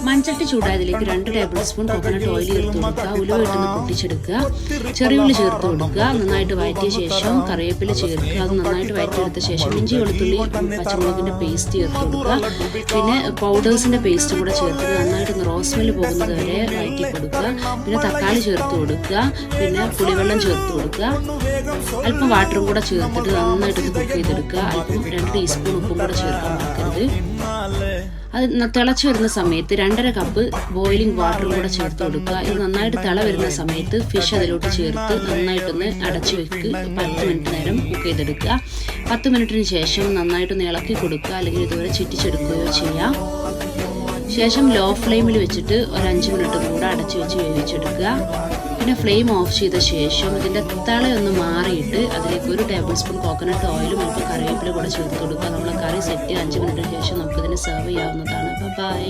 മൺചട്ടി ചൂടായതിലേക്ക് 2 table spoon coconut oil ചേർത്ത് കൊടുക്കുക. ഉലുവ ഇട്ടൊന്ന് പൊട്ടിച്ചെടുക്കുക. ചെറിയ ഉള്ളി ചേർത്ത് കൊടുക്കുക. നന്നായിട്ട് വഴറ്റിയ ശേഷം കറിവേപ്പില ചേർക്കുക. അത് നന്നായിട്ട് വഴറ്റിയെടുത്ത ശേഷം ഇഞ്ചി വെളുത്തുള്ളി പച്ചമുളകിൻ്റെ പേസ്റ്റ് ചേർത്ത് കൊടുക്കുക. പിന്നെ പൗഡേഴ്സിൻ്റെ പേസ്റ്റ് കൂടെ ചേർത്ത് നന്നായിട്ടൊന്ന് റോസ് സ്മെല്ല് പോകുന്നത് വരെ വഴറ്റി കൊടുക്കുക. പിന്നെ തക്കാളി ചേർത്ത് കൊടുക്കുക. പിന്നെ പുളിവെള്ളം ചേർത്ത് കൊടുക്കുക. അല്പം വാട്ടറും കൂടെ ചേർത്തിട്ട് നന്നായിട്ടൊന്ന് കുക്ക് ചെയ്തെടുക്കുക. അല്പം 2 ടീസ്പൂൺ ഉപ്പും കൂടെ ചേർക്കാൻ മറക്കരുത്. അത് തിളച്ച് വരുന്ന സമയത്ത് 2.5 കപ്പ് ബോയിലിംഗ് വാട്ടറും കൂടെ ചേർത്ത് കൊടുക്കുക. ഇത് നന്നായിട്ട് തിള വരുന്ന സമയത്ത് ഫിഷ് അതിലോട്ട് ചേർത്ത് നന്നായിട്ടൊന്ന് അടച്ചു വെക്ക് 10 മിനിറ്റ് നേരം കുക്ക് ചെയ്തെടുക്കുക. 10 മിനിറ്റിന് ശേഷം നന്നായിട്ടൊന്ന് ഇളക്കി കൊടുക്കുക, അല്ലെങ്കിൽ ഇതുവരെ ചുറ്റിച്ചെടുക്കുകയോ ചെയ്യാം. ശേഷം ലോ ഫ്ലെയിമിൽ വെച്ചിട്ട് ഒരു 5 മിനിറ്റ് കൂടെ അടച്ചു വെച്ച് വേവിച്ചെടുക്കുക. പിന്നെ ഫ്ലെയിം ഓഫ് ചെയ്ത ശേഷം ഇതിൻ്റെ തിളയൊന്ന് മാറിയിട്ട് അതിലേക്ക് 1 ടേബിൾ സ്പൂൺ കോക്കനട്ട് ഓയിലും അല്പം കറിവേപ്പില കൂടെ ചേർത്ത് കൊടുക്കുക. നമ്മൾ കറി സെറ്റ് 5 മിനിറ്റിന് ശേഷം നമുക്കിതിന് സെർവ് ചെയ്യാവുന്നതാണ്. ബൈ.